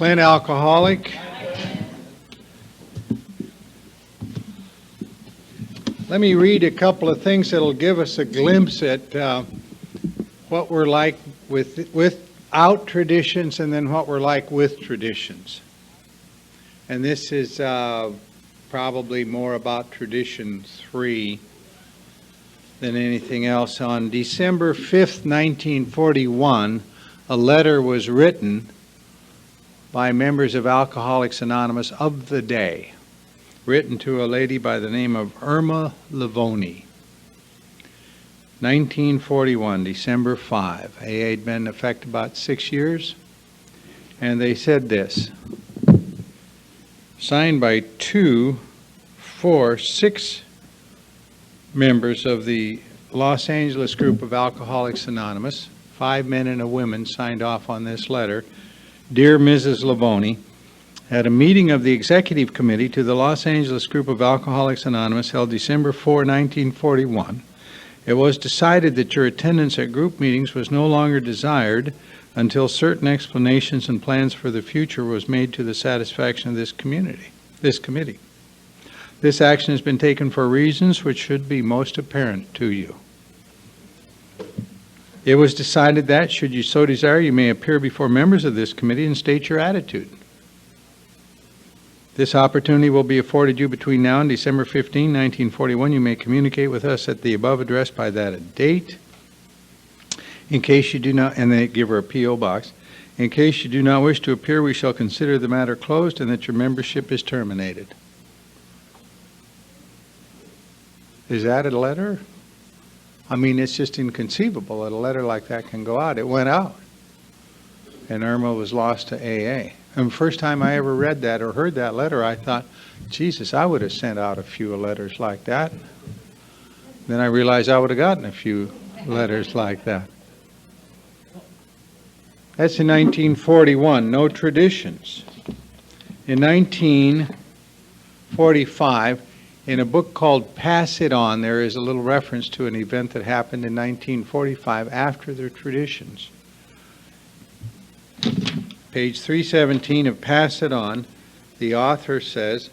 Clint, alcoholic. Let me read a couple of things that'll give us a glimpse at what we're like without traditions and then what we're like with traditions. And this is probably more about tradition 3 than anything else. On December 5th, 1941, a letter was written by members of Alcoholics Anonymous of the day, written to a lady by the name of Irma Livoni. 1941, December 5. AA had been in effect about 6 years, and they said this, signed by 2, 4, 6 members of the Los Angeles group of Alcoholics Anonymous, 5 men and a woman signed off on this letter. Dear Mrs. Livoni, at a meeting of the Executive Committee to the Los Angeles group of Alcoholics Anonymous held December 4, 1941, it was decided that your attendance at group meetings was no longer desired until certain explanations and plans for the future was made to the satisfaction of this committee. This action has been taken for reasons which should be most apparent to you. It was decided that, should you so desire, you may appear before members of this committee and state your attitude. This opportunity will be afforded you between now and December 15, 1941. You may communicate with us at the above address by that date. In case you do not, and they give her a P.O. box, in case you do not wish to appear, we shall consider the matter closed and that your membership is terminated. Is that a letter? I mean, it's just inconceivable that a letter like that can go out. It went out. And Irma was lost to AA. And the first time I ever read that or heard that letter, I thought, Jesus, I would have sent out a few letters like that. Then I realized I would have gotten a few letters like that. That's in 1941, no traditions. In 1945, in a book called Pass It On, there is a little reference to an event that happened in 1945 after their traditions. Page 317 of Pass It On, the author says,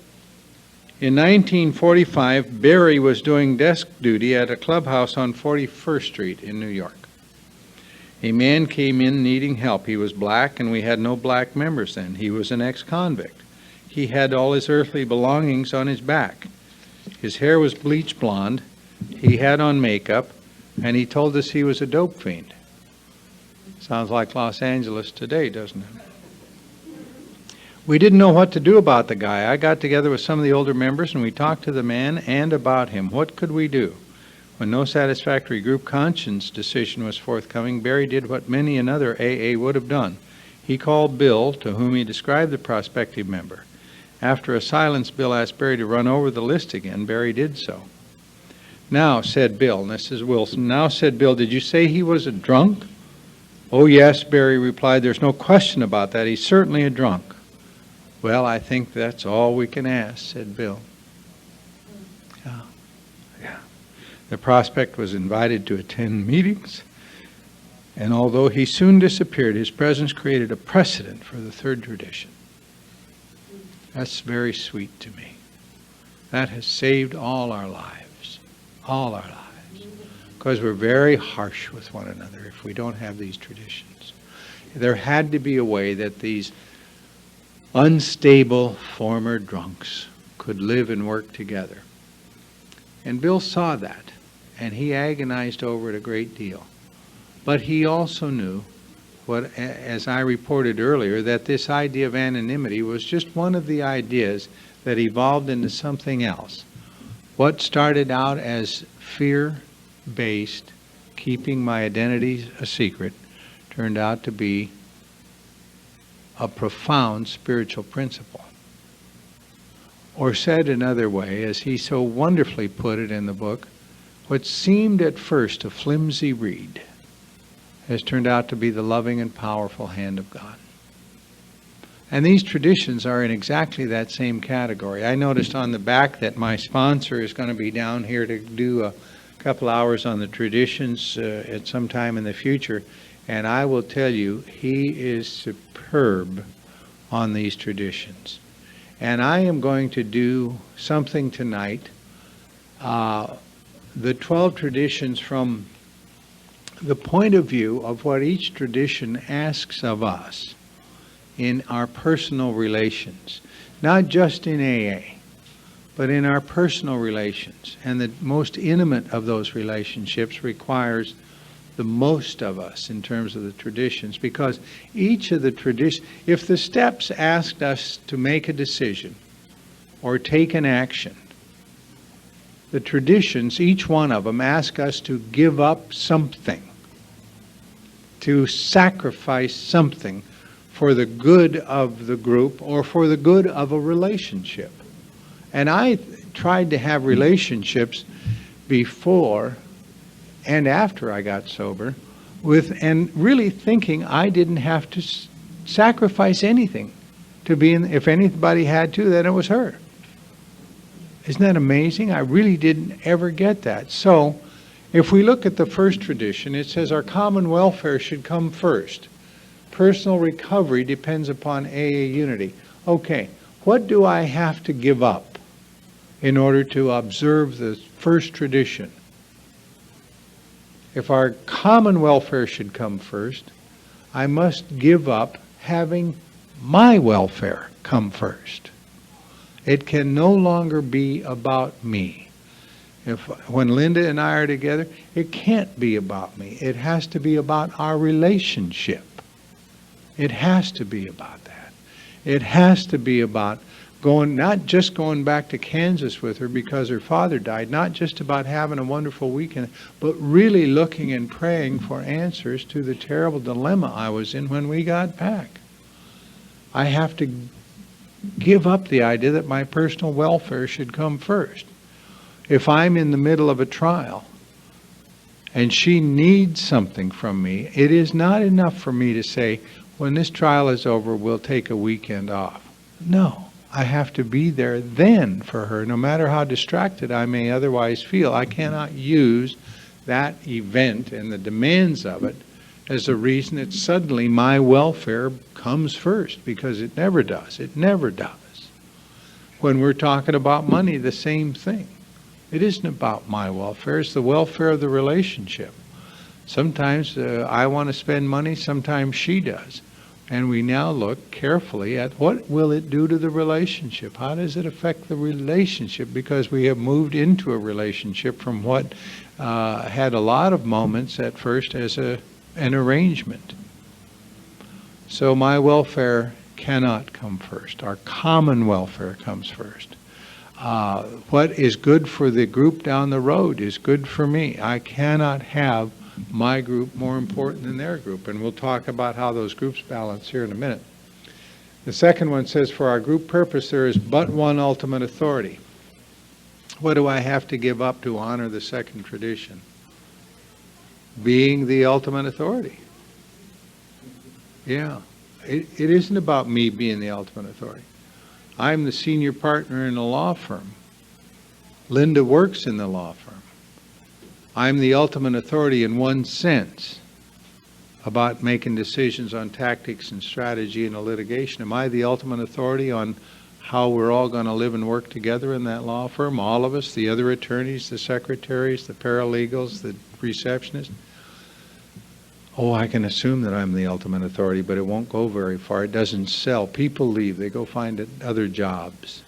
in 1945, Barry was doing desk duty at a clubhouse on 41st Street in New York. A man came in needing help. He was black, and we had no black members then. He was an ex-convict. He had all his earthly belongings on his back. His hair was bleach blonde. He had on makeup, and he told us he was a dope fiend. Sounds like Los Angeles today, doesn't it? We didn't know what to do about the guy. I got together with some of the older members, and we talked to the man and about him. What could we do? When no satisfactory group conscience decision was forthcoming, Barry did what many another AA would have done. He called Bill, to whom he described the prospective member. After a silence, Bill asked Barry to run over the list again. Barry did so. Now, said Bill, and this is Wilson, now, said Bill, did you say he was a drunk? Oh, yes, Barry replied, there's no question about that. He's certainly a drunk. Well, I think that's all we can ask, said Bill. Yeah. The prospect was invited to attend meetings, and although he soon disappeared, his presence created a precedent for the third tradition. That's very sweet to me. That has saved all our lives, because we're very harsh with one another if we don't have these traditions. There had to be a way that these unstable former drunks could live and work together. And Bill saw that, and he agonized over it a great deal. But he also knew, what, as I reported earlier, that this idea of anonymity was just one of the ideas that evolved into something else. What started out as fear-based, keeping my identity a secret, turned out to be a profound spiritual principle. Or said another way, as he so wonderfully put it in the book, what seemed at first a flimsy reed has turned out to be the loving and powerful hand of God. And these traditions are in exactly that same category. I noticed on the back that my sponsor is going to be down here to do a couple hours on the traditions at some time in the future. And I will tell you, he is superb on these traditions. And I am going to do something tonight, the 12 traditions from the point of view of what each tradition asks of us in our personal relations, not just in AA, but in our personal relations. And the most intimate of those relationships requires the most of us in terms of the traditions, because each of the traditions, if the steps asked us to make a decision or take an action, the traditions, each one of them, ask us to give up something, to sacrifice something for the good of the group or for the good of a relationship. And I tried to have relationships before and after I got sober and really thinking I didn't have to sacrifice anything to be in. If anybody had to, then it was her. Isn't that amazing? I really didn't ever get that. So if we look at the first tradition, it says our common welfare should come first. Personal recovery depends upon AA unity. Okay, what do I have to give up in order to observe the first tradition? If our common welfare should come first, I must give up having my welfare come first. It can no longer be about me. When Linda and I are together, it can't be about me. It has to be about our relationship. It has to be about that. It has to be about not just going back to Kansas with her because her father died, not just about having a wonderful weekend, but really looking and praying for answers to the terrible dilemma I was in when we got back. I have to give up the idea that my personal welfare should come first. If I'm in the middle of a trial and she needs something from me, it is not enough for me to say, when this trial is over, we'll take a weekend off. No, I have to be there then for her, no matter how distracted I may otherwise feel. I cannot use that event and the demands of it as a reason that suddenly my welfare comes first, because it never does. It never does. When we're talking about money, the same thing. It isn't about my welfare, it's the welfare of the relationship. Sometimes I want to spend money, sometimes she does. And we now look carefully at what will it do to the relationship? How does it affect the relationship? Because we have moved into a relationship from what had a lot of moments at first as an arrangement. So my welfare cannot come first. Our common welfare comes first. What is good for the group down the road is good for me. I cannot have my group more important than their group. And we'll talk about how those groups balance here in a minute. The second one says, for our group purpose, there is but one ultimate authority. What do I have to give up to honor the second tradition? Being the ultimate authority. Yeah. It isn't about me being the ultimate authority. I'm the senior partner in a law firm. Linda works in the law firm. I'm the ultimate authority in one sense about making decisions on tactics and strategy in a litigation. Am I the ultimate authority on how we're all going to live and work together in that law firm? All of us, the other attorneys, the secretaries, the paralegals, the receptionists? Oh, I can assume that I'm the ultimate authority, but it won't go very far. It doesn't sell. People leave. They go find other jobs.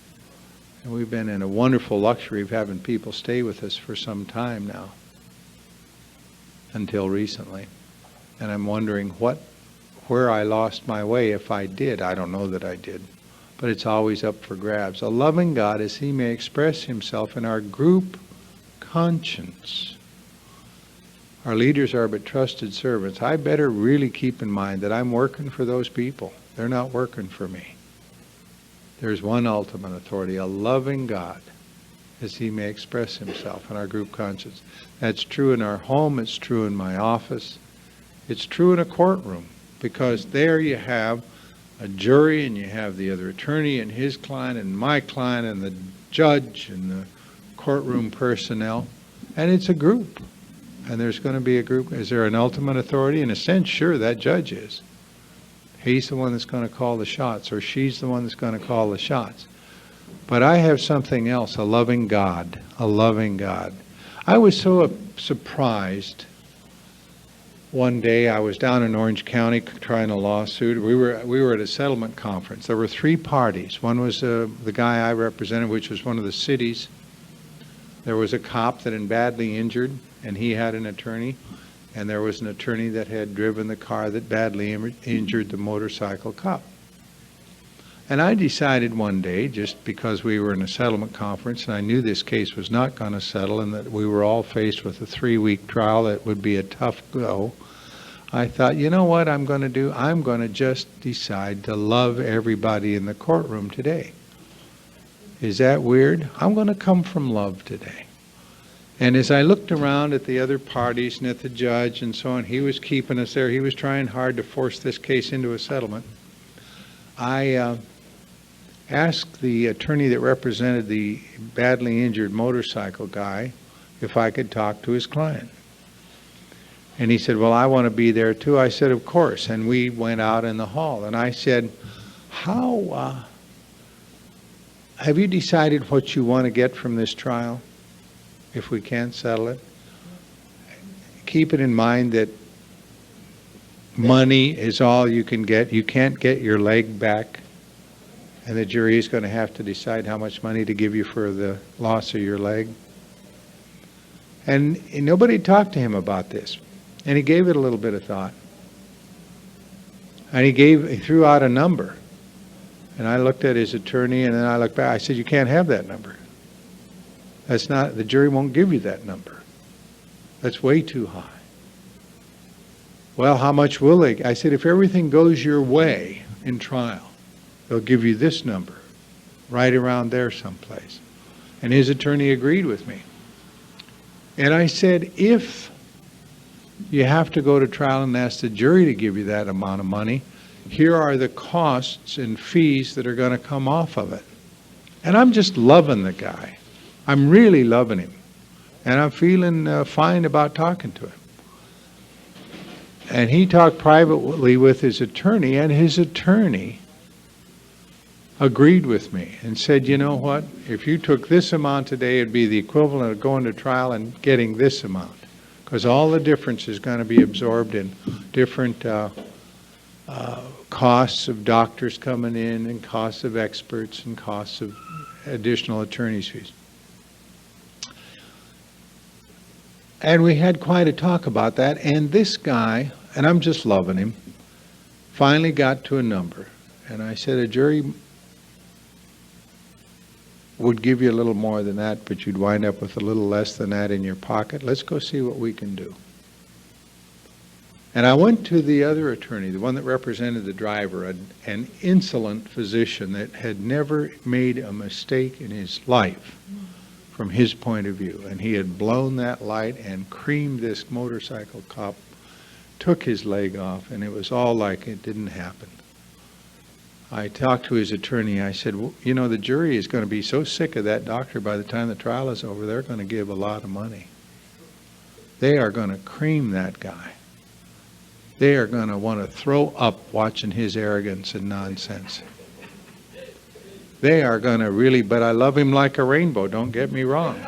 And we've been in a wonderful luxury of having people stay with us for some time now, until recently. And I'm wondering where I lost my way if I did. I don't know that I did. But it's always up for grabs. A loving God, as He may express Himself in our group conscience. Our leaders are but trusted servants. I better really keep in mind that I'm working for those people. They're not working for me. There's one ultimate authority, a loving God, as He may express Himself in our group conscience. That's true in our home. It's true in my office. It's true in a courtroom, because there you have a jury and you have the other attorney and his client and my client and the judge and the courtroom personnel. And it's a group. And there's going to be a group. Is there an ultimate authority? In a sense, sure, that judge is. He's the one that's going to call the shots, or she's the one that's going to call the shots. But I have something else, a loving God, a loving God. I was so surprised. One day I was down in Orange County trying a lawsuit. We were at a settlement conference. There were three parties. One was the guy I represented, which was one of the cities. There was a cop that had badly injured, and he had an attorney. And there was an attorney that had driven the car that badly injured the motorcycle cop. And I decided one day, just because we were in a settlement conference and I knew this case was not going to settle and that we were all faced with a 3-week trial that would be a tough go, I thought, you know what I'm going to do? I'm going to just decide to love everybody in the courtroom today. Is that weird? I'm going to come from love today. And as I looked around at the other parties and at the judge and so on, he was keeping us there. He was trying hard to force this case into a settlement. I asked the attorney that represented the badly injured motorcycle guy if I could talk to his client. And he said, well, I want to be there too. I said, of course. And we went out in the hall. And I said, have you decided what you want to get from this trial if we can't settle it? Keep it in mind that money is all you can get. You can't get your leg back. And the jury is going to have to decide how much money to give you for the loss of your leg. And nobody talked to him about this. And he gave it a little bit of thought. And he threw out a number. And I looked at his attorney and then I looked back. I said, you can't have that number. That's not, the jury won't give you that number. That's way too high. Well, how much will they? I said, if everything goes your way in trial, they'll give you this number, right around there someplace. And his attorney agreed with me. And I said, if you have to go to trial and ask the jury to give you that amount of money, here are the costs and fees that are going to come off of it. And I'm just loving the guy. I'm really loving him. And I'm feeling fine about talking to him. And he talked privately with his attorney, and his attorney agreed with me and said, you know what, if you took this amount today, it'd be the equivalent of going to trial and getting this amount, because all the difference is going to be absorbed in different costs of doctors coming in and costs of experts and costs of additional attorney's fees. And we had quite a talk about that, and this guy, and I'm just loving him, finally got to a number. And I said, a jury would give you a little more than that, but you'd wind up with a little less than that in your pocket. Let's go see what we can do. And I went to the other attorney, the one that represented the driver, an insolent physician that had never made a mistake in his life from his point of view. And he had blown that light and creamed this motorcycle cop, took his leg off, and it was all like it didn't happen. I talked to his attorney. I said, well, you know, the jury is going to be so sick of that doctor by the time the trial is over, they're going to give a lot of money. They are going to cream that guy. They are going to want to throw up watching his arrogance and nonsense. They are going to really, but I love him like a rainbow, don't get me wrong.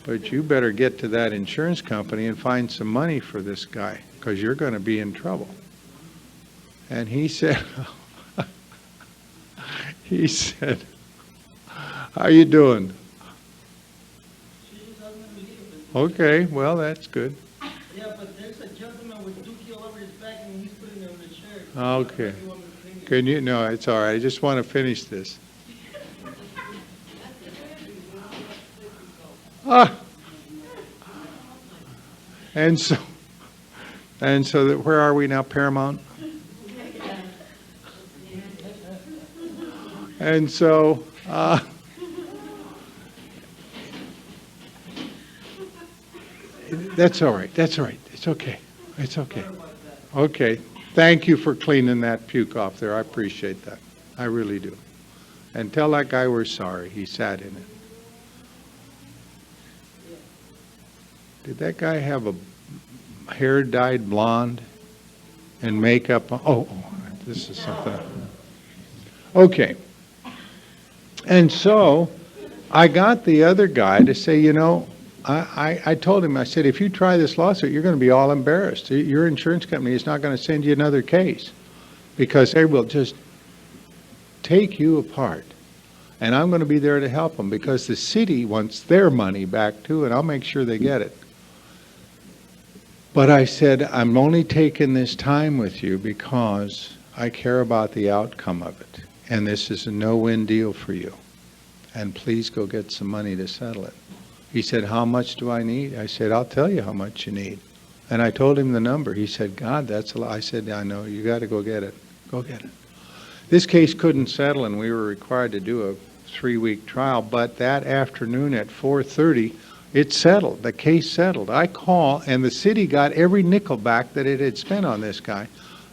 But you better get to that insurance company and find some money for this guy, because you're going to be in trouble. And he said, how you doing? Okay, well, that's good. Yeah, but there's a gentleman with dookie all over his back and he's putting it on the shirt. Okay. Can you? No, it's all right. I just want to finish this. And so that, where are we now? Paramount? And so, that's all right. That's all right. It's okay. It's okay. Okay. Thank you for cleaning that puke off there. I appreciate that. I really do. And tell that guy we're sorry. He sat in it. Did that guy have a hair dyed blonde? and make up, this is something. Okay. And so I got the other guy to say, I told him, I said, if you try this lawsuit, you're going to be all embarrassed. Your insurance company is not going to send you another case because they will just take you apart. And I'm going to be there to help them because the city wants their money back too, and I'll make sure they get it. But I said, I'm only taking this time with you because I care about the outcome of it. And this is a no-win deal for you. And please go get some money to settle it. He said, how much do I need? I said, I'll tell you how much you need. And I told him the number. He said, God, that's a lot. I said, I know, you got to go get it. Go get it. This case couldn't settle, and we were required to do a 3-week trial. But that afternoon at 4:30, it settled. The case settled. I call, and the city got every nickel back that it had spent on this guy.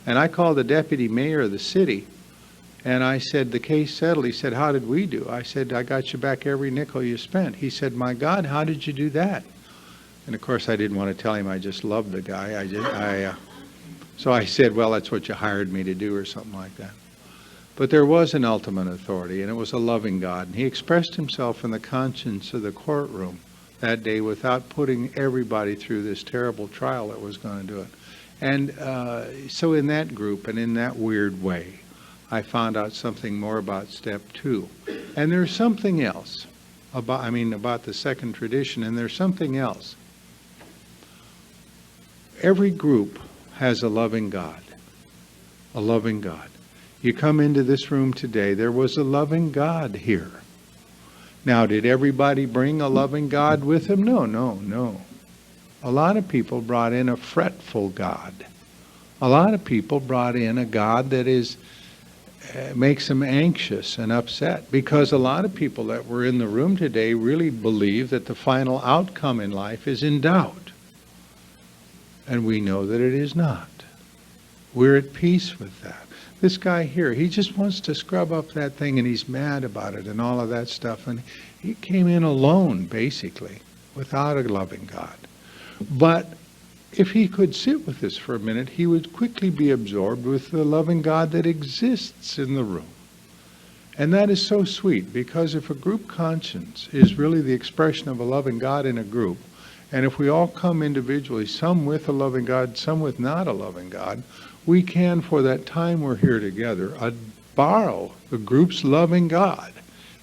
And I called the deputy mayor of the city, and I said, the case settled. He said, how did we do? I said, I got you back every nickel you spent. He said, my God, how did you do that? And of course, I didn't want to tell him I just loved the guy. So I said, well, that's what you hired me to do or something like that. But there was an ultimate authority, and it was a loving God. And he expressed himself in the conscience of the courtroom that day without putting everybody through this terrible trial that was going to do it. And so in that group and in that weird way, I found out something more about step 2. And there's something else about the second tradition, and there's something else. Every group has a loving God. A loving God. You come into this room today, there was a loving God here. Now, did everybody bring a loving God with them? No. A lot of people brought in a fretful God. A lot of people brought in a God that makes them anxious and upset, because a lot of people that were in the room today really believe that the final outcome in life is in doubt. And we know that it is not. We're at peace with that. This guy here, he just wants to scrub up that thing, and he's mad about it and all of that stuff. And he came in alone, basically, without a loving God. But if he could sit with us for a minute, he would quickly be absorbed with the loving God that exists in the room. And that is so sweet, because if a group conscience is really the expression of a loving God in a group, and if we all come individually, some with a loving God, some with not a loving God, we can, for that time we're here together, borrow the group's loving God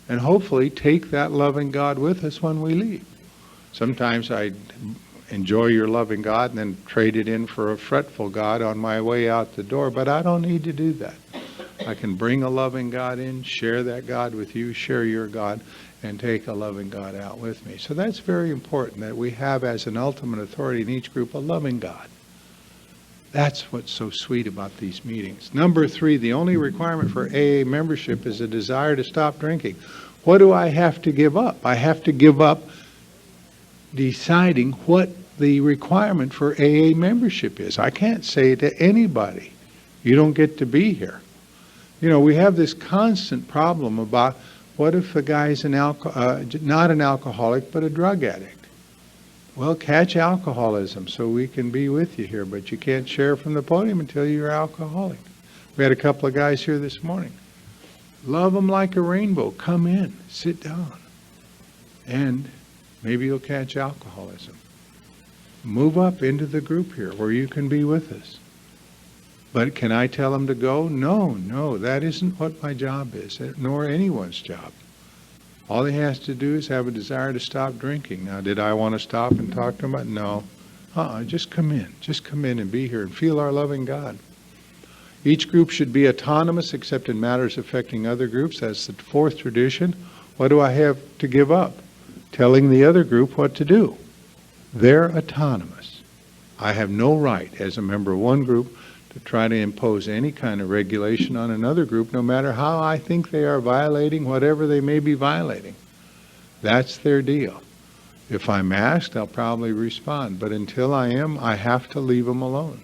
and hopefully take that loving God with us when we leave. Sometimes I enjoy your loving God and then trade it in for a fretful God on my way out the door, but I don't need to do that. I can bring a loving God in, share that God with you, share your God, and take a loving God out with me. So that's very important, that we have as an ultimate authority in each group a loving God. That's what's so sweet about these meetings. Number 3, the only requirement for AA membership is a desire to stop drinking. What do I have to give up? I have to give up deciding what the requirement for AA membership is. I can't say to anybody, you don't get to be here. We have this constant problem about, what if the guy's not an alcoholic but a drug addict? Well, catch alcoholism so we can be with you here, but you can't share from the podium until you're alcoholic. We had a couple of guys here this morning. Love them like a rainbow. Come in, sit down, and maybe you'll catch alcoholism. Move up into the group here where you can be with us. But can I tell them to go? No, that isn't what my job is, nor anyone's job. All he has to do is have a desire to stop drinking. Now, did I want to stop and talk to him about it? No. Just come in. Just come in and be here and feel our loving God. Each group should be autonomous except in matters affecting other groups. That's the 4th tradition. What do I have to give up? Telling the other group what to do. They're autonomous. I have no right as a member of one group to try to impose any kind of regulation on another group, no matter how I think they are violating whatever they may be violating. That's their deal. If I'm asked, I'll probably respond, but until I am, I have to leave them alone.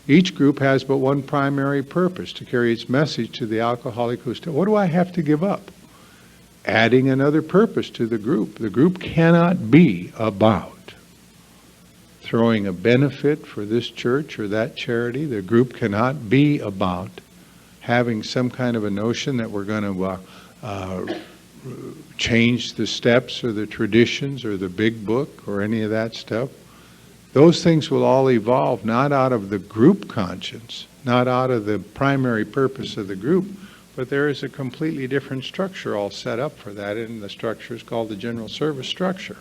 Each group has but one primary purpose, to carry its message to the alcoholic who's what do I have to give up? Adding another purpose to the group. The group cannot be about throwing a benefit for this church or that charity. The group cannot be about having some kind of a notion that we're going to change the steps or the traditions or the big book or any of that stuff. Those things will all evolve not out of the group conscience, not out of the primary purpose of the group, but there is a completely different structure all set up for that, and the structure is called the general service structure.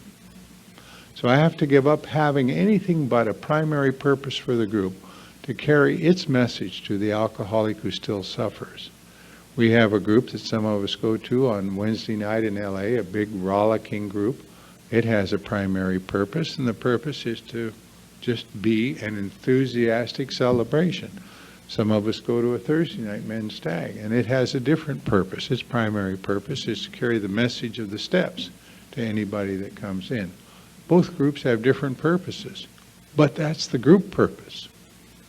So I have to give up having anything but a primary purpose for the group to carry its message to the alcoholic who still suffers. We have a group that some of us go to on Wednesday night in LA, a big rollicking group. It has a primary purpose, and the purpose is to just be an enthusiastic celebration. Some of us go to a Thursday night men's stag, and it has a different purpose. Its primary purpose is to carry the message of the steps to anybody that comes in. Both groups have different purposes, but that's the group purpose.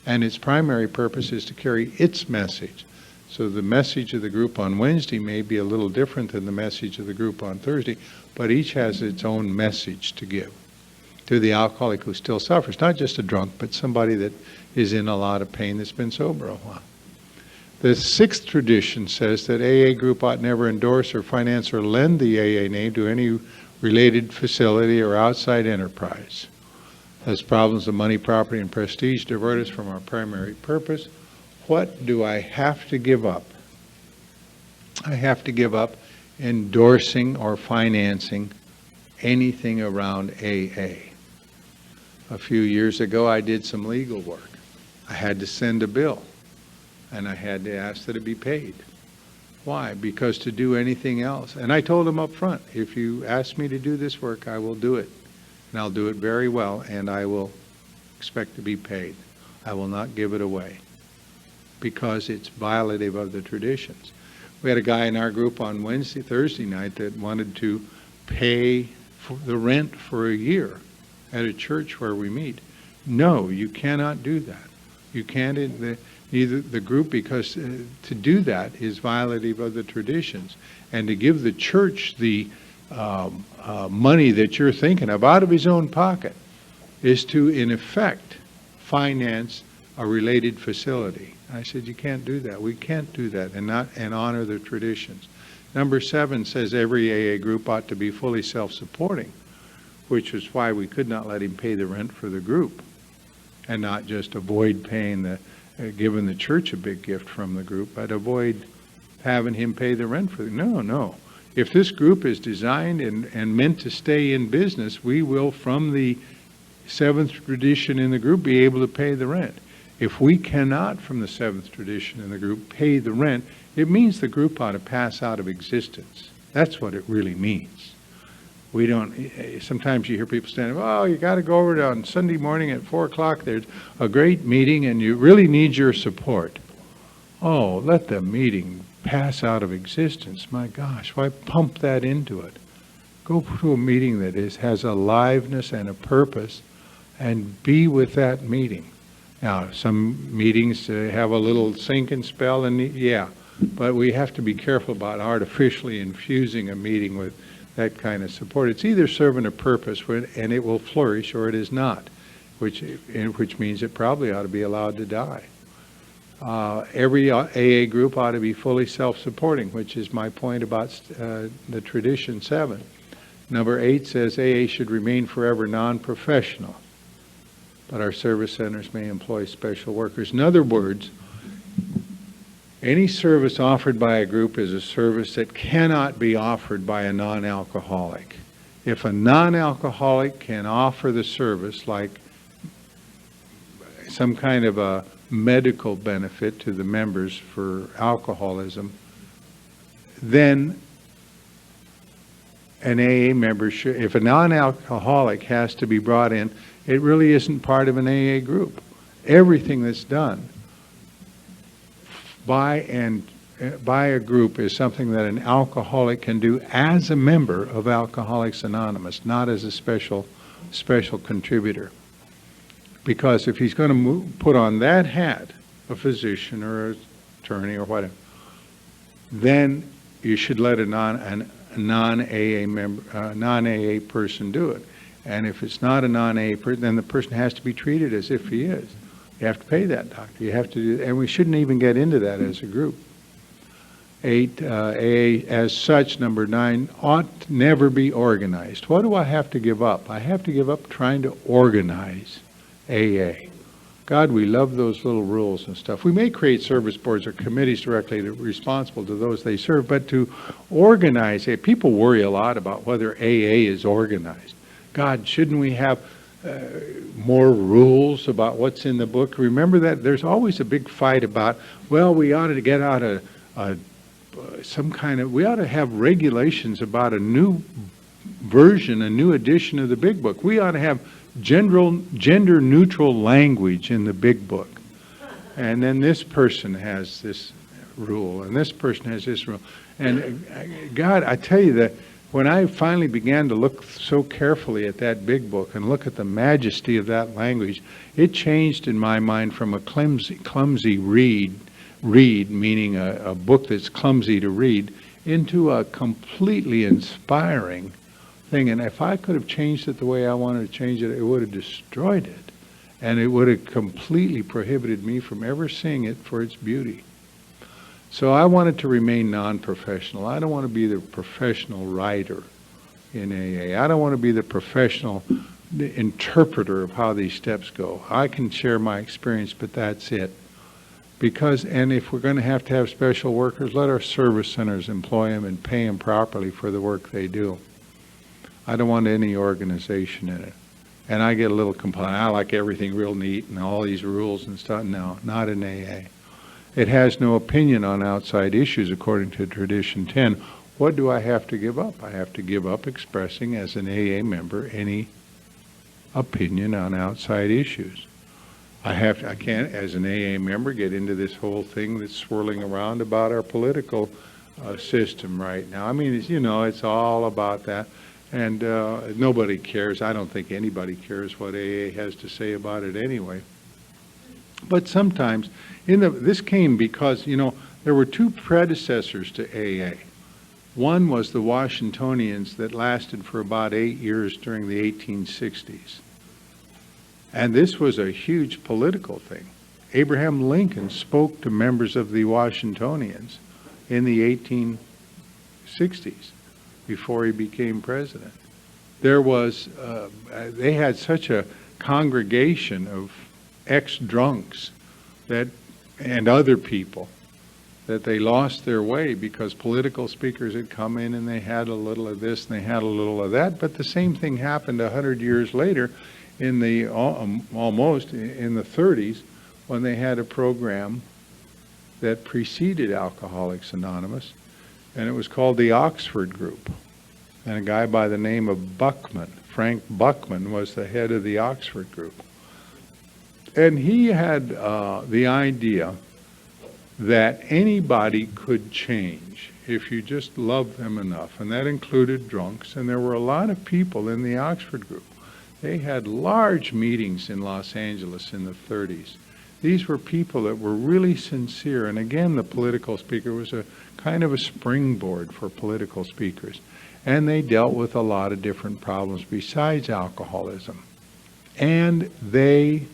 And its primary purpose is to carry its message. So the message of the group on Wednesday may be a little different than the message of the group on Thursday, but each has its own message to give to the alcoholic who still suffers. Not just a drunk, but somebody that is in a lot of pain that's been sober a while. The sixth tradition says that AA group ought never endorse or finance or lend the AA name to any related facility or outside enterprise. As problems of money, property, and prestige divert us from our primary purpose. What do I have to give up? I have to give up endorsing or financing anything around AA. A few years ago, I did some legal work. I had to send a bill, and I had to ask that it be paid. Why? Because to do anything else, and I told them up front, if you ask me to do this work, I will do it. And I'll do it very well, and I will expect to be paid. I will not give it away, because it's violative of the traditions. We had a guy in our group on Thursday night that wanted to pay for the rent for a year at a church where we meet. No, you cannot do that. You can't, neither the group, because to do that is violative of the traditions. And to give the church the money that you're thinking of out of his own pocket is to, in effect, finance a related facility. I said, you can't do that. We can't do that and honor the traditions. Number 7 says every AA group ought to be fully self-supporting, which is why we could not let him pay the rent for the group and not just avoid paying giving the church a big gift from the group, but avoid having him pay the rent for the No. If this group is designed and meant to stay in business, we will, from the 7th tradition in the group, be able to pay the rent. If we cannot, from the 7th tradition in the group, pay the rent, it means the group ought to pass out of existence. That's what it really means. We don't, sometimes you hear people standing, oh, you got to go over on Sunday morning at 4 o'clock. There's a great meeting and you really need your support. Oh, let the meeting pass out of existence. My gosh, why pump that into it? Go to a meeting that has a liveness and a purpose and be with that meeting. Now, some meetings have a little sink and spell, and yeah, but we have to be careful about artificially infusing a meeting with that kind of support. It's either serving a purpose and it will flourish, or it is not, which means it probably ought to be allowed to die. Every AA group ought to be fully self-supporting, which is my point about the tradition 7. Number 8 says AA should remain forever non-professional, but our service centers may employ special workers. In other words, any service offered by a group is a service that cannot be offered by a non-alcoholic. If a non-alcoholic can offer the service, like some kind of a medical benefit to the members for alcoholism, then an AA member should, if a non-alcoholic has to be brought in, it really isn't part of an AA group. Everything that's done by a group is something that an alcoholic can do as a member of Alcoholics Anonymous, not as a special contributor. Because if he's going to put on that hat, a physician or an attorney or whatever, then you should let a non-AA member, non-AA person do it. And if it's not a non-AA person, then the person has to be treated as if he is. You have to pay that doctor. You have to do, and we shouldn't even get into that as a group. 8, AA as such, number 9, ought never be organized. What do I have to give up? I have to give up trying to organize AA. God, we love those little rules and stuff. We may create service boards or committees directly responsible to those they serve, but to organize it, people worry a lot about whether AA is organized. God, shouldn't we have more rules about what's in the book? Remember that there's always a big fight about, well, we ought to get out we ought to have regulations about a new version, a new edition of the big book. We ought to have gender neutral language in the big book. And then this person has this rule, and this person has this rule. And God, I tell you that when I finally began to look so carefully at that big book and look at the majesty of that language, it changed in my mind from a clumsy read, meaning a book that's clumsy to read, into a completely inspiring thing. And if I could have changed it the way I wanted to change it, it would have destroyed it. And it would have completely prohibited me from ever seeing it for its beauty. So I wanted to remain non-professional. I don't want to be the professional writer in AA. I don't want to be the professional interpreter of how these steps go. I can share my experience, but that's it. And if we're going to have special workers, let our service centers employ them and pay them properly for the work they do. I don't want any organization in it. And I get a little complaint. I like everything real neat and all these rules and stuff. No, not in AA. It has no opinion on outside issues according to Tradition 10. What do I have to give up? I have to give up expressing as an AA member any opinion on outside issues. I can't, as an AA member, get into this whole thing that's swirling around about our political system right now. I mean, it's all about that. And nobody cares. I don't think anybody cares what AA has to say about it anyway. But sometimes, this came because, there were two predecessors to AA. One was the Washingtonians that lasted for about 8 years during the 1860s. And this was a huge political thing. Abraham Lincoln spoke to members of the Washingtonians in the 1860s before he became president. They had such a congregation of ex-drunks and other people that they lost their way because political speakers had come in and they had a little of this and they had a little of that. But the same thing happened 100 years later almost in the 30s when they had a program that preceded Alcoholics Anonymous, and it was called the Oxford Group. And a guy by the name of Buckman, Frank Buckman, was the head of the Oxford Group. And he had the idea that anybody could change if you just love them enough, and that included drunks. And there were a lot of people in the Oxford Group. They had large meetings in Los Angeles in the 30s. These were people that were really sincere. And again, the political speaker was a kind of a springboard for political speakers. And they dealt with a lot of different problems besides alcoholism. And they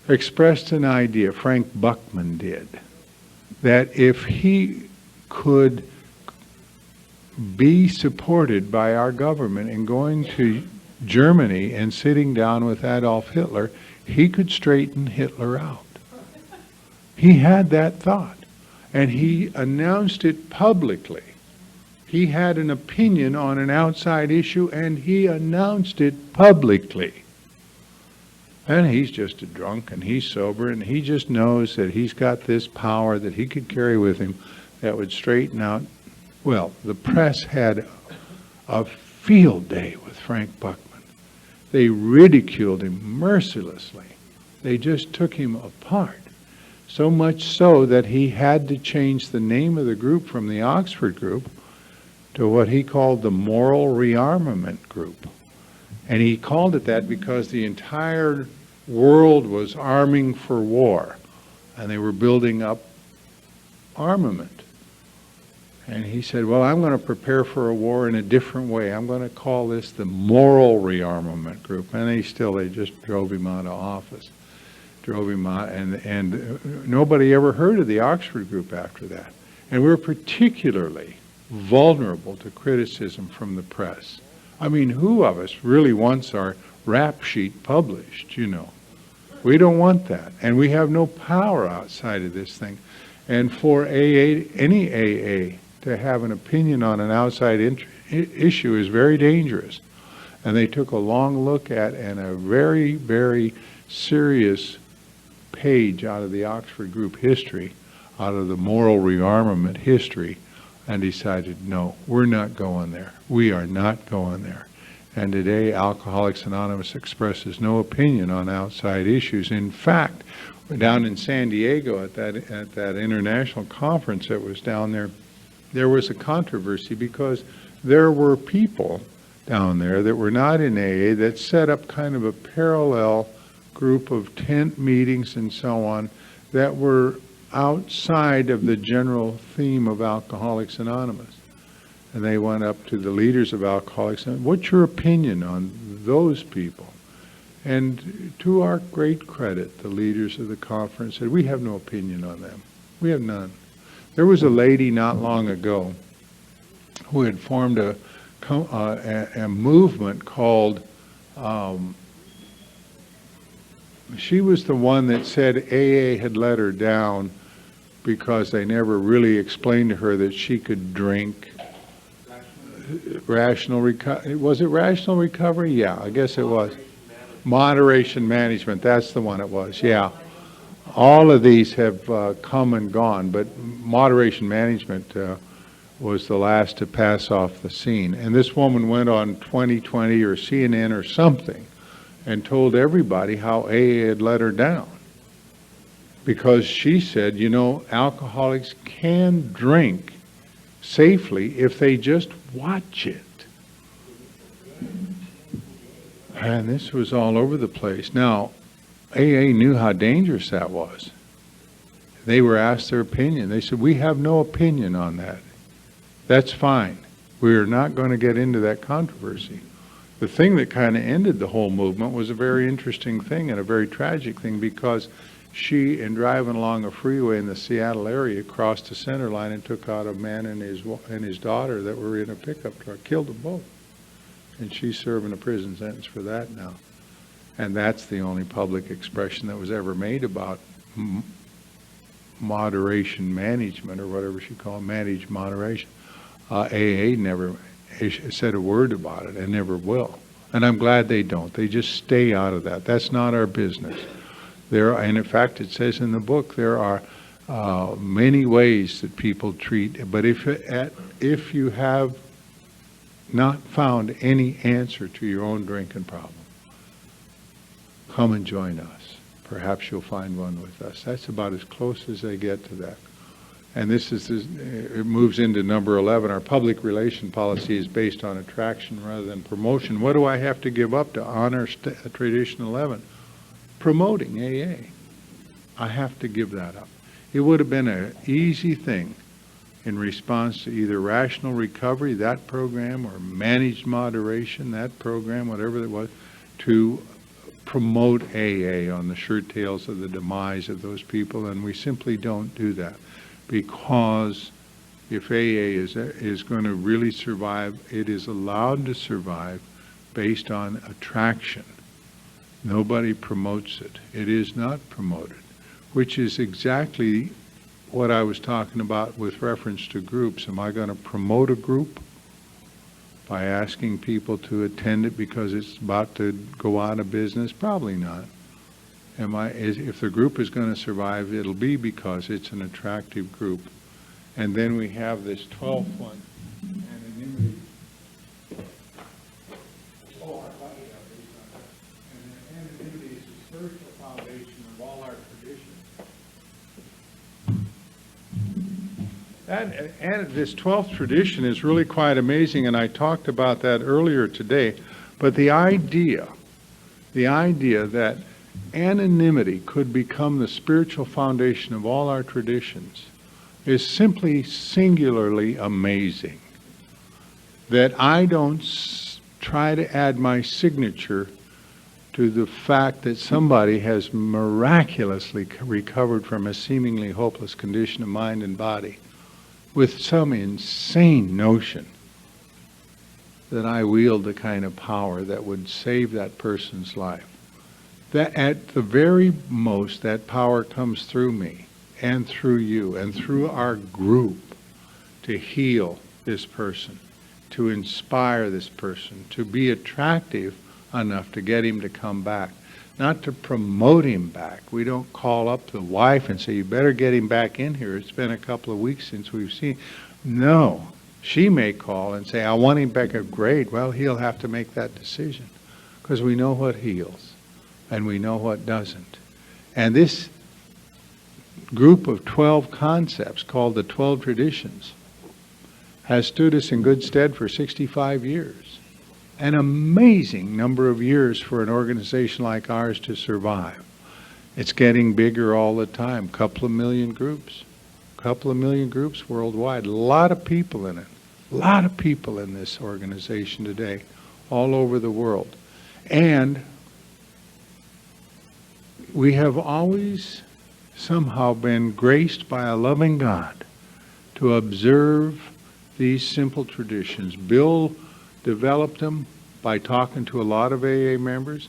expressed an idea, Frank Buckman did, that if he could be supported by our government in going to Germany and sitting down with Adolf Hitler, he could straighten Hitler out. He had that thought, and he announced it publicly. He had an opinion on an outside issue, and he announced it publicly. And he's just a drunk, and he's sober, and he just knows that he's got this power that he could carry with him that would straighten out. Well, the press had a field day with Frank Buckman. They ridiculed him mercilessly. They just took him apart. So much so that he had to change the name of the group from the Oxford Group to what he called the Moral Rearmament Group. And he called it that because the entire world was arming for war, and they were building up armament. And he said, well, I'm going to prepare for a war in a different way. I'm going to call this the moral rearmament group. And they just drove him out of office. Drove him out, and nobody ever heard of the Oxford group after that. And we're particularly vulnerable to criticism from the press. I mean, who of us really wants our rap sheet published, you know? We don't want that. And we have no power outside of this thing. And for any AA to have an opinion on an outside issue is very dangerous. And they took a long look at and a very, very serious page out of the Oxford group history, out of the moral rearmament history, and decided, no, we're not going there. We are not going there. And today, Alcoholics Anonymous expresses no opinion on outside issues. In fact, down in San Diego at that international conference that was down there, there was a controversy because there were people down there that were not in AA that set up kind of a parallel group of tent meetings and so on that were outside of the general theme of Alcoholics Anonymous. And they went up to the leaders of Alcoholics Anonymous, what's your opinion on those people? And to our great credit, the leaders of the conference said, we have no opinion on them. We have none. There was a lady not long ago who had formed a movement called, she was the one that said AA had let her down because they never really explained to her that she could drink. Rational recovery. Was it rational recovery? Yeah, I guess it was. Moderation management. That's the one it was. Yeah. All of these have come and gone, but moderation management was the last to pass off the scene. And this woman went on 2020 or CNN or something and told everybody how AA had let her down. Because she said, you know, alcoholics can drink safely if they just watch it. And this was all over the place. Now, AA knew how dangerous that was. They were asked their opinion. They said, we have no opinion on that. That's fine. We are not going to get into that controversy. The thing that kind of ended the whole movement was a very interesting thing and a very tragic thing, because she, in driving along a freeway in the Seattle area, crossed the center line and took out a man and his daughter that were in a pickup truck, killed them both. And she's serving a prison sentence for that now. And that's the only public expression that was ever made about moderation management, or whatever she called it, managed moderation. AA never said a word about it and never will. And I'm glad they don't. They just stay out of that. That's not our business. And in fact, it says in the book, there are many ways that people treat, but if you have not found any answer to your own drinking problem, come and join us. Perhaps you'll find one with us. That's about as close as they get to that. And it moves into number 11. Our public relation policy is based on attraction rather than promotion. What do I have to give up to honor tradition 11? Promoting AA. I have to give that up. It would have been an easy thing in response to either rational recovery, that program, or managed moderation, that program, whatever it was, to promote AA on the shirt tails of the demise of those people. And we simply don't do that, because if AA is going to really survive, it is allowed to survive based on attraction. Nobody promotes it. It is not promoted, which is exactly what I was talking about with reference to groups. Am I going to promote a group by asking people to attend it because it's about to go out of business? Probably not. If the group is going to survive, it'll be because it's an attractive group. And then we have this 12th one, anonymity. And anonymity is the spiritual foundation of all our traditions. And this 12th tradition is really quite amazing, and I talked about that earlier today. But the idea that anonymity could become the spiritual foundation of all our traditions, is simply singularly amazing. That I don't try to add my signature to the fact that somebody has miraculously recovered from a seemingly hopeless condition of mind and body with some insane notion that I wield the kind of power that would save that person's life. That at the very most, that power comes through me and through you and through our group to heal this person, to inspire this person, to be attractive enough to get him to come back, not to promote him back. We don't call up the wife and say, you better get him back in here. It's been a couple of weeks since we've seen. No, she may call and say, I want him back. Great. Well, he'll have to make that decision because we know what heals and we know what doesn't. And this group of 12 concepts called the 12 traditions has stood us in good stead for 65 years. An amazing number of years for an organization like ours to survive. It's getting bigger all the time. Couple of million groups worldwide. A lot of people in it. A lot of people in this organization today, all over the world. And we have always somehow been graced by a loving God to observe these simple traditions. Bill developed them by talking to a lot of AA members.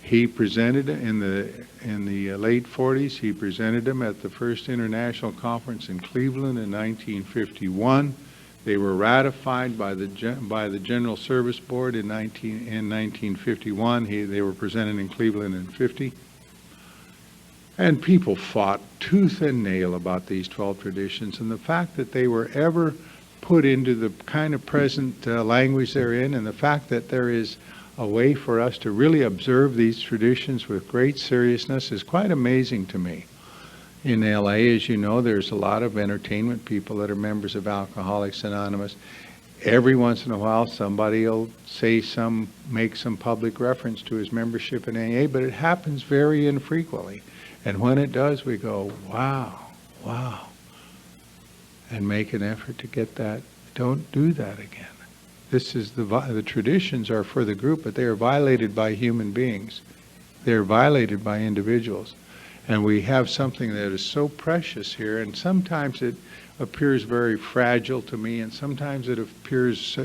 He presented in the late 40s. He presented them at the first international conference in Cleveland in 1951. They were ratified by the General Service Board in 1951. They were presented in Cleveland in 50. And people fought tooth and nail about these 12 traditions, and the fact that they were ever put into the kind of present language they're in, and the fact that there is a way for us to really observe these traditions with great seriousness is quite amazing to me. In LA, as you know, there's a lot of entertainment people that are members of Alcoholics Anonymous. Every once in a while, somebody will make some public reference to his membership in AA, but it happens very infrequently. And when it does, we go, wow, wow, and make an effort to get that. Don't do that again. This is the traditions are for the group, but they are violated by human beings. They are violated by individuals. And we have something that is so precious here, and sometimes it appears very fragile to me, and sometimes it appears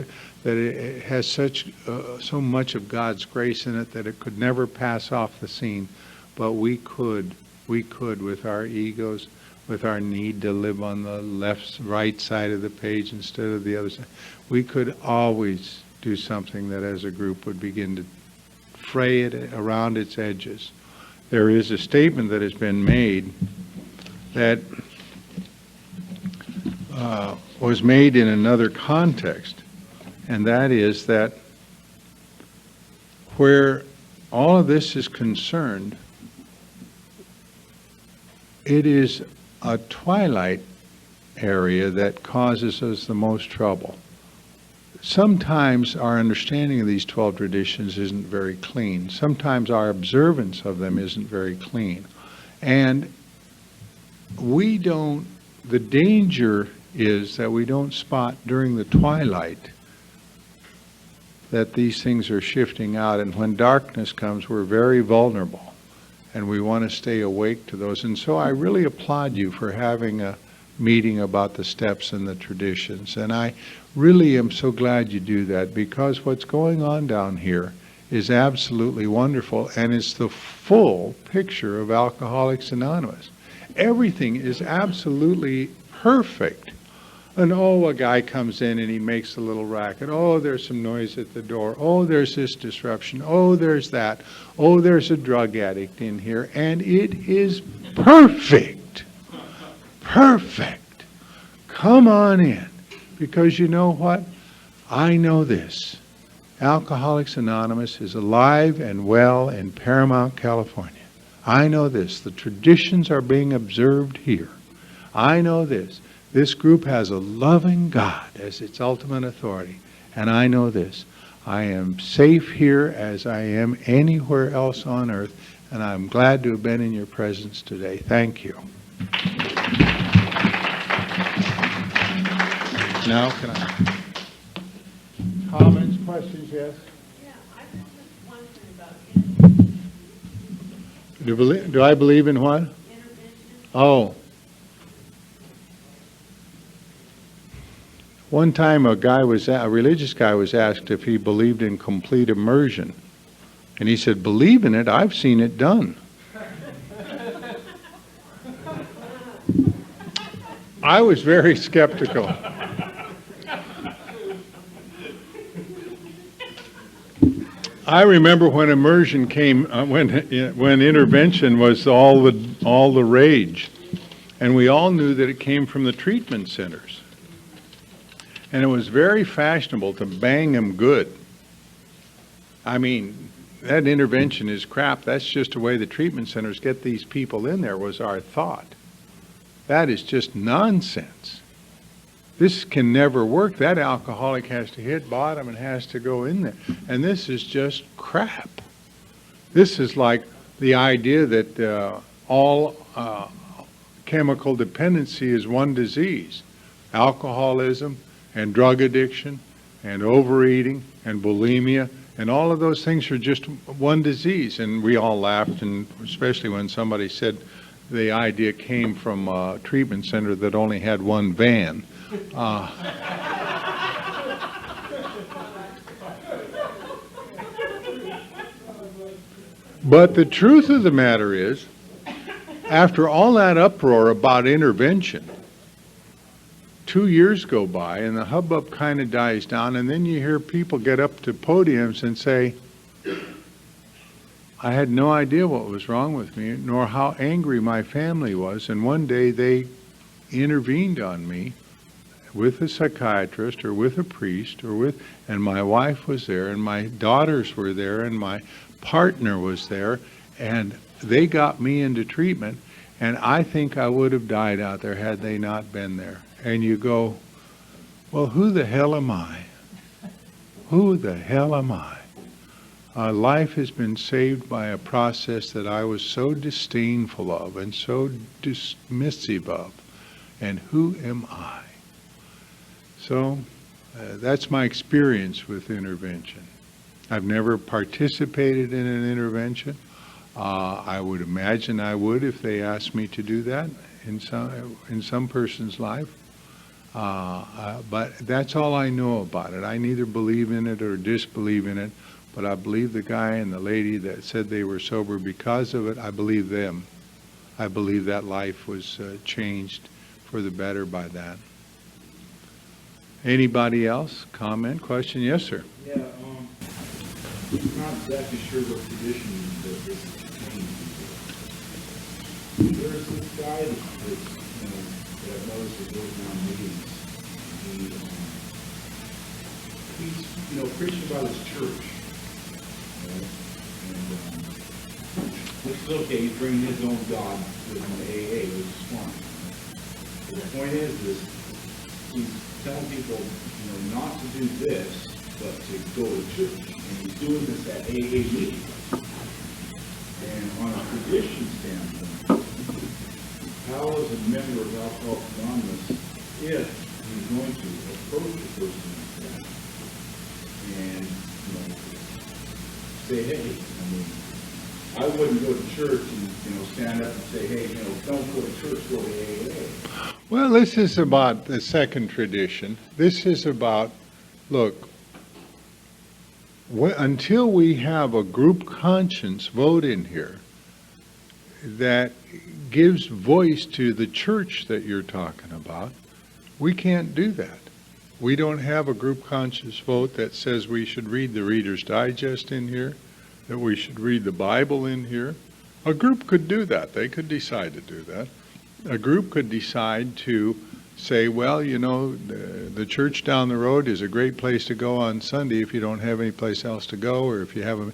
that it has so much of God's grace in it that it could never pass off the scene. But we could with our egos, with our need to live on the right side of the page instead of the other side. We could always do something that as a group would begin to fray it around its edges. There is a statement that has been made that was made in another context, and that is that where all of this is concerned, it is a twilight area that causes us the most trouble. Sometimes our understanding of these 12 traditions isn't very clean. Sometimes our observance of them isn't very clean. And the danger is that we don't spot during the twilight that these things are shifting out. And when darkness comes, we're very vulnerable. And we want to stay awake to those. And so I really applaud you for having a meeting about the steps and the traditions. And I really am so glad you do that, because what's going on down here is absolutely wonderful, and it's the full picture of Alcoholics Anonymous. Everything is absolutely perfect. And a guy comes in and he makes a little racket. Oh, there's some noise at the door. Oh, there's this disruption. Oh, there's that. Oh, there's a drug addict in here. And it is perfect. Perfect. Come on in. Because you know what? I know this. Alcoholics Anonymous is alive and well in Paramount, California. I know this. The traditions are being observed here. I know this. This group has a loving God as its ultimate authority. And I know this. I am safe here as I am anywhere else on earth. And I'm glad to have been in your presence today. Thank you. Now, can I? Comments, questions, yes? Yeah, I was just wondering about intervention. Do I believe in what? Oh. One time a religious guy was asked if he believed in complete immersion. And he said, believe in it, I've seen it done. I was very skeptical. I remember when immersion came, when intervention was all the rage, and we all knew that it came from the treatment centers, and it was very fashionable to bang them good. I mean, that intervention is crap. That's just the way the treatment centers get these people in there, was our thought. That is just nonsense. This can never work. That alcoholic has to hit bottom and has to go in there. And this is just crap. This is like the idea that all chemical dependency is one disease. Alcoholism and drug addiction and overeating and bulimia, and all of those things are just one disease. And we all laughed, and especially when somebody said the idea came from a treatment center that only had one van. But the truth of the matter is, after all that uproar about intervention, 2 years go by and the hubbub kind of dies down, and then you hear people get up to podiums and say, I had no idea what was wrong with me, nor how angry my family was, and one day they intervened on me with a psychiatrist or with a priest and my wife was there and my daughters were there and my partner was there, and they got me into treatment, and I think I would have died out there had they not been there. And you go, well, who the hell am I? Who the hell am I? Life has been saved by a process that I was so disdainful of and so dismissive of. And who am I? So that's my experience with intervention. I've never participated in an intervention. I would imagine I would if they asked me to do that in some person's life. But that's all I know about it. I neither believe in it or disbelieve in it, but I believe the guy and the lady that said they were sober because of it. I believe them. I believe that life was changed for the better by that. Anybody else? Comment, question? Yes, sir. Yeah, I'm not exactly sure what tradition that this is contained to. There's this guy that I've noticed that goes around meetings. He's preaching about his church. And which is okay, he's bringing his own God with him to AA, which is fine. But the point is he's telling people, not to do this, but to go to church. And he's doing this at AA meetings. And on a tradition standpoint, how is a member of Alcoholics Anonymous, if he's going to approach a person like that and say, hey, I wouldn't go to church and stand up and say, hey, don't go to church, go to AA. Well, this is about the second tradition. This is about, look, until we have a group conscience vote in here that gives voice to the church that you're talking about, we can't do that. We don't have a group conscience vote that says we should read the Reader's Digest in here, that we should read the Bible in here. A group could do that. They could decide to do that. A group could decide to say, well, the church down the road is a great place to go on Sunday if you don't have any place else to go, or if you have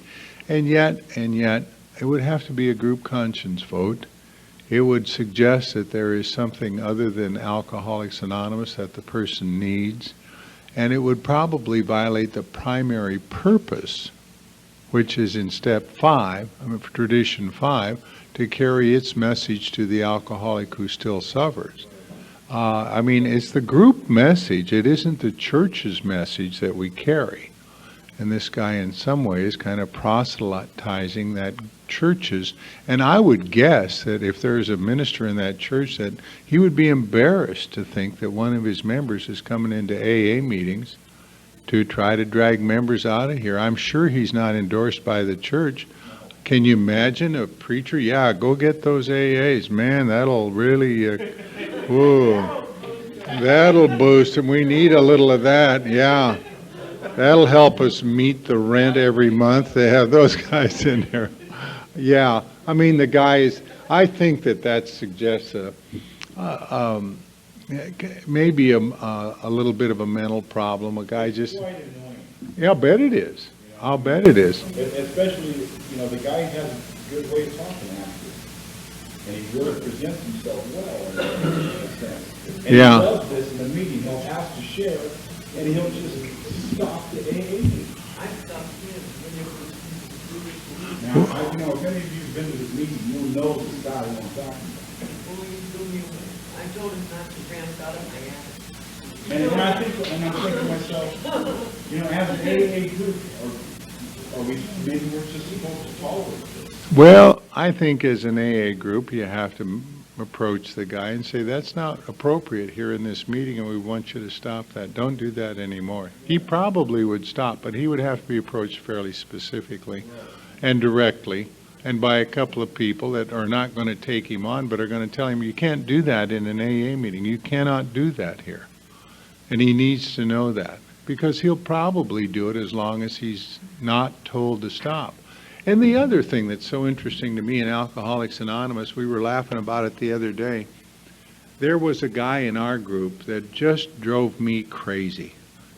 and yet, it would have to be a group conscience vote. It would suggest that there is something other than Alcoholics Anonymous that the person needs, and it would probably violate the primary purpose, which is in step 5, tradition 5, to carry its message to the alcoholic who still suffers. I mean, it's the group message. It isn't the church's message that we carry. And this guy, in some ways, kind of proselytizing that churches. And I would guess that if there's a minister in that church, that he would be embarrassed to think that one of his members is coming into AA meetings to try to drag members out of here. I'm sure he's not endorsed by the church. Can you imagine a preacher? Yeah, go get those AAs. Man, that'll really, whoa, that'll boost, and we need a little of that, yeah. That'll help us meet the rent every month. They have those guys in there. Yeah, I mean, the guys, I think that suggests maybe a little bit of a mental problem. A guy just, Quite annoying. yeah, I'll bet it is. I'll bet it is. Especially, the guy has a good way of talking after. And he really presents himself well in a sense. And Yeah. he loves this in the meeting. He'll ask to share, and he'll just stop the AA meeting. I stopped him when it was. Now, if any of you have been to this meeting, you'll know this guy who I'm talking about. I told him not to rant out of my ass. And I'm thinking to myself, as an AA group, maybe we're just supposed to tolerate this. Well, I think as an AA group, you have to approach the guy and say, that's not appropriate here in this meeting, and we want you to stop that. Don't do that anymore. He probably would stop, but he would have to be approached fairly specifically and directly, and by a couple of people that are not going to take him on, but are going to tell him, you can't do that in an AA meeting. You cannot do that here. And he needs to know that, because he'll probably do it as long as he's not told to stop. And the other thing that's so interesting to me in Alcoholics Anonymous, we were laughing about it the other day. There was a guy in our group that just drove me crazy.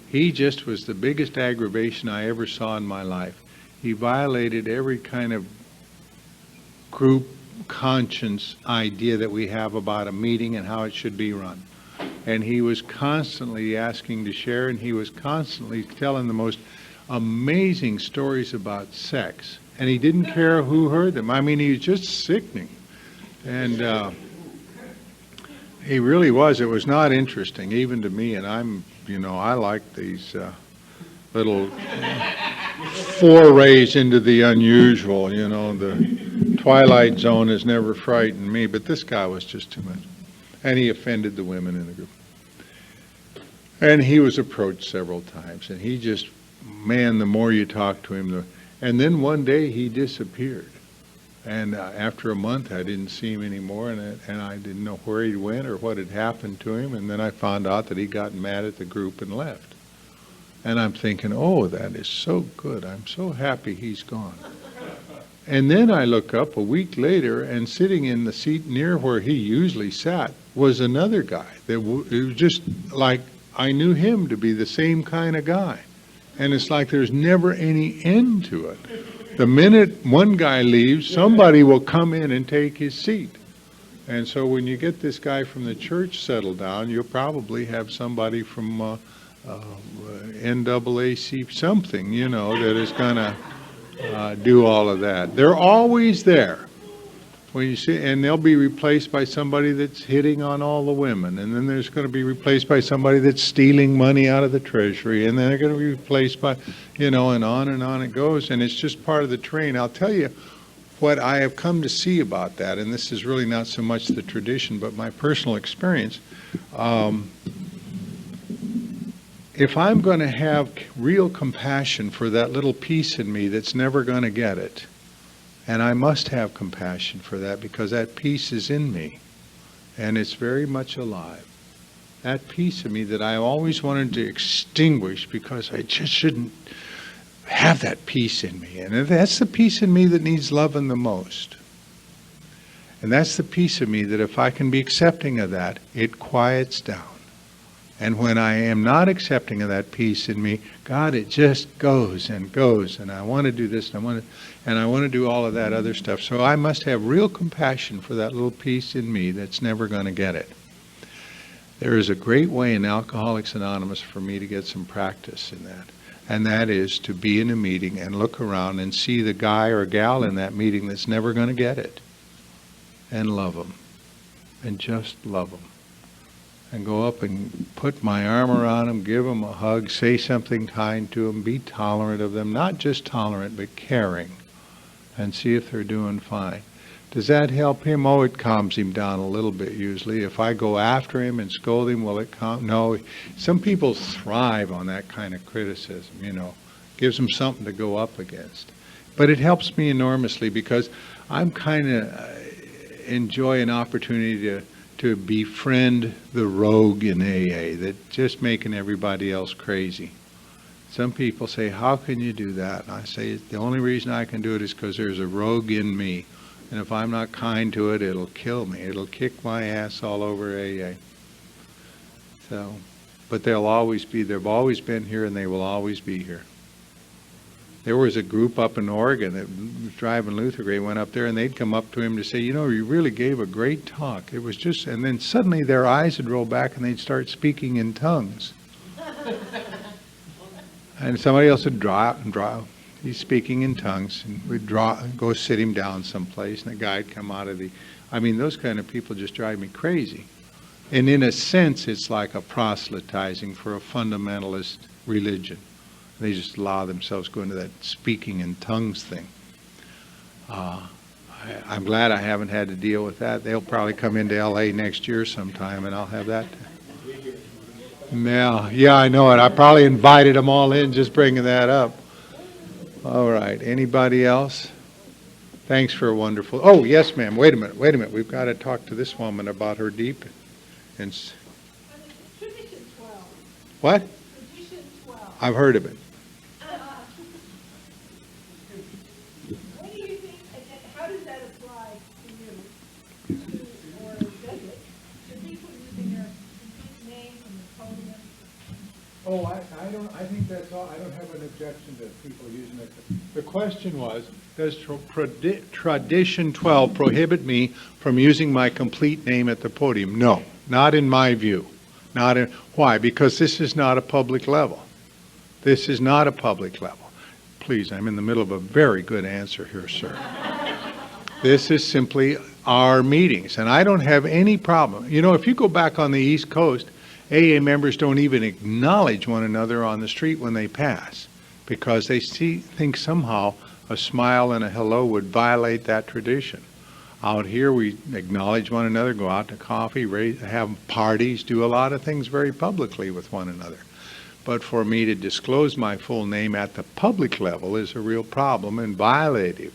He just was the biggest aggravation I ever saw in my life. He violated every kind of group conscience idea that we have about a meeting and how it should be run. And he was constantly asking to share, and he was constantly telling the most amazing stories about sex. And he didn't care who heard them. I mean, he was just sickening. And he really was. It was not interesting, even to me. And I like these little forays into the unusual. The Twilight Zone has never frightened me, but this guy was just too much. And he offended the women in the group. And he was approached several times, and he just, man, the more you talk to him, and then one day he disappeared. And after a month, I didn't see him anymore, and I didn't know where he went or what had happened to him. And then I found out that he got mad at the group and left. And I'm thinking, oh, that is so good. I'm so happy he's gone. And then I look up a week later, and sitting in the seat near where he usually sat was another guy. It was just like I knew him to be the same kind of guy. And it's like there's never any end to it. The minute one guy leaves, somebody will come in and take his seat. And so when you get this guy from the church settled down, you'll probably have somebody from NAACP something, that is going to do all of that. They're always there. When you see, and they'll be replaced by somebody that's hitting on all the women, and then there's going to be replaced by somebody that's stealing money out of the treasury, and then they're going to be replaced by, and on it goes, and it's just part of the train. I'll tell you what I have come to see about that, and this is really not so much the tradition, but my personal experience. If I'm going to have real compassion for that little piece in me that's never going to get it, and I must have compassion for that because that piece is in me, and it's very much alive. That piece of me that I always wanted to extinguish because I just shouldn't have that piece in me. And that's the piece in me that needs loving the most. And that's the piece of me that if I can be accepting of that, it quiets down. And when I am not accepting of that piece in me, God, it just goes and goes, and I want to do this, and I want to do all of that other stuff. So I must have real compassion for that little piece in me that's never going to get it. There is a great way in Alcoholics Anonymous for me to get some practice in that, and that is to be in a meeting and look around and see the guy or gal in that meeting that's never going to get it, and love them, and just love them. and go up and put my arm around them, give them a hug, say something kind to them, be tolerant of them, not just tolerant, but caring, and see if they're doing fine. Does that help him? Oh, it calms him down a little bit usually. If I go after him and scold him, will it calm? No. Some people thrive on that kind of criticism, you know. Gives them something to go up against. But it helps me enormously because I'm kind of enjoy an opportunity to befriend the rogue in AA that's just making everybody else crazy. Some people say, how can you do that? And I say, the only reason I can do it is because there's a rogue in me. And if I'm not kind to it, it'll kill me. It'll kick my ass all over AA. So, but they'll always be, they've always been here and they will always be here. There was a group up in Oregon that was driving Luther Gray, went up there and they'd come up to him to say, you know, you really gave a great talk. It was just, and then suddenly their eyes would roll back and they'd start speaking in tongues. And somebody else would draw. He's speaking in tongues, and we'd go sit him down someplace, and the guy'd come out of the, I mean, those kind of people just drive me crazy. And in a sense, it's like a proselytizing for a fundamentalist religion. They just allow themselves to go into that speaking in tongues thing. I'm glad I haven't had to deal with that. They'll probably come into LA next year sometime, and I'll have that. Yeah, I know it. I probably invited them all in just bringing that up. All right. Anybody else? Thanks for a wonderful. Oh, yes, ma'am. Wait a minute. We've got to talk to this woman about her deep. And Tradition 12. what? Tradition 12. I've heard of it. What do you think, how does that apply to you? Or does it? To people using their complete name from the podium? Oh, I think that's all. I don't have an objection to people using it. The question was, does Tradition 12 prohibit me from using my complete name at the podium? No, not in my view. Why? Because this is not a public level. This is not a public level. Please, I'm in the middle of a very good answer here, sir. This is simply our meetings, and I don't have any problem. You know, if you go back on the East Coast, AA members don't even acknowledge one another on the street when they pass because they think somehow a smile and a hello would violate that tradition. Out here, we acknowledge one another, go out to coffee, have parties, do a lot of things very publicly with one another. But for me to disclose my full name at the public level is a real problem and violative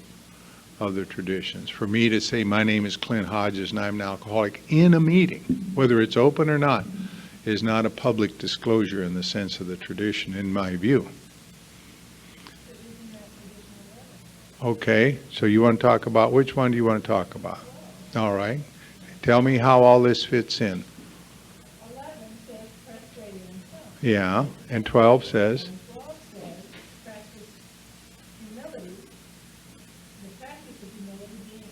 of the traditions. For me to say my name is Clint Hodges and I'm an alcoholic in a meeting, whether it's open or not, is not a public disclosure in the sense of the tradition, in my view. Okay, so you want to talk about, which one do you want to talk about? All right. Tell me how all this fits in. 11 says press radio and phone. Yeah, and 12 says? And 12 says practice humility. The practice of humility being,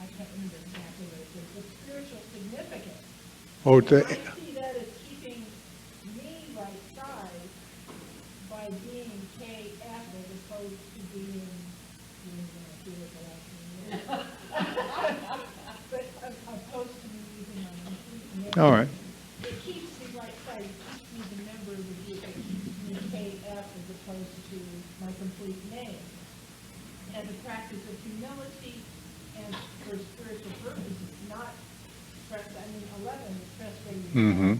I can't remember exactly what it says, the spiritual significance. Oh, I see that as keeping me right-sized by being KF as opposed to being, but opposed to me using my complete name. all right. It keeps me right-sized, it keeps me the member of the group, it keeps me KF as opposed to my complete name. And the practice of humility and for spiritual purposes, not press, 11 is press radio. Mm-hmm.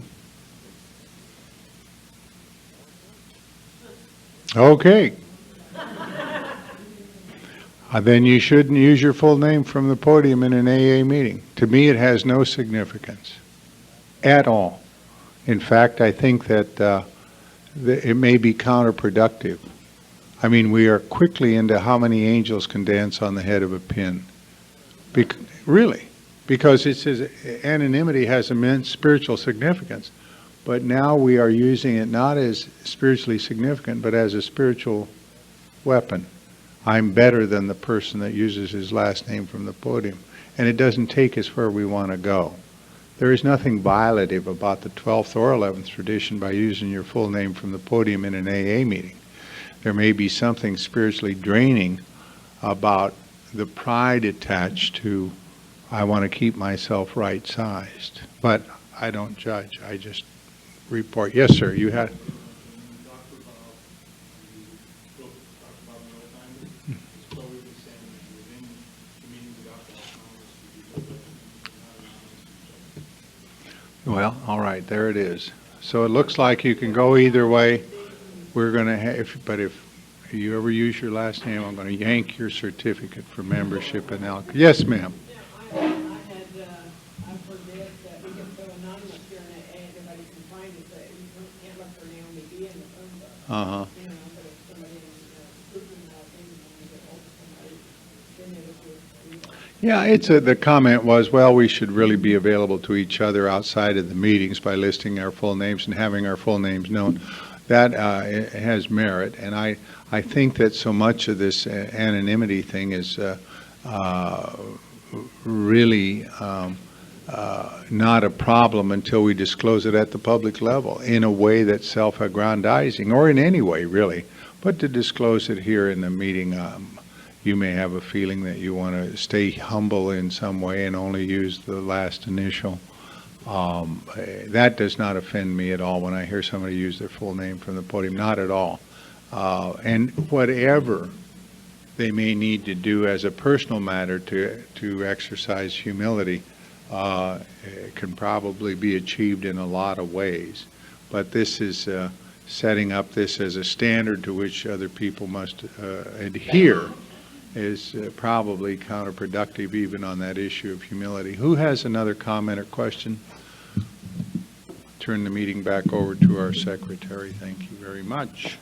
Okay. Then you shouldn't use your full name from the podium in an AA meeting. To me, it has no significance at all. In fact, I think that it may be counterproductive. I mean, we are quickly into how many angels can dance on the head of a pin. Really. Because it says anonymity has immense spiritual significance. But now we are using it not as spiritually significant, but as a spiritual weapon. I'm better than the person that uses his last name from the podium. And it doesn't take us where we want to go. There is nothing violative about the 12th or 11th tradition by using your full name from the podium in an AA meeting. There may be something spiritually draining about the pride attached to, I want to keep myself right-sized. But I don't judge. I just report. Yes, sir, you had, well, all right, there it is. So it looks like you can go either way. We're going to have, but if you ever use your last name, I'm going to yank your certificate for membership in Elk. Yes, ma'am. I had, I've heard this, that we get so anonymous here and everybody can find it, that you can't look for Naomi B in the phone book. Uh-huh. You know, but if somebody is proven that thing, when you get hold of somebody, then it is. Yeah, the comment was, well, we should really be available to each other outside of the meetings by listing our full names and having our full names known. That has merit, and I think that so much of this anonymity thing is really not a problem until we disclose it at the public level in a way that's self-aggrandizing, or in any way, really. But to disclose it here in the meeting, you may have a feeling that you want to stay humble in some way and only use the last initial. That does not offend me at all when I hear somebody use their full name from the podium, not at all. And whatever they may need to do as a personal matter to exercise humility can probably be achieved in a lot of ways. But this is setting up this as a standard to which other people must adhere is probably counterproductive even on that issue of humility. Who has another comment or question? Turn the meeting back over to our secretary. Thank you very much.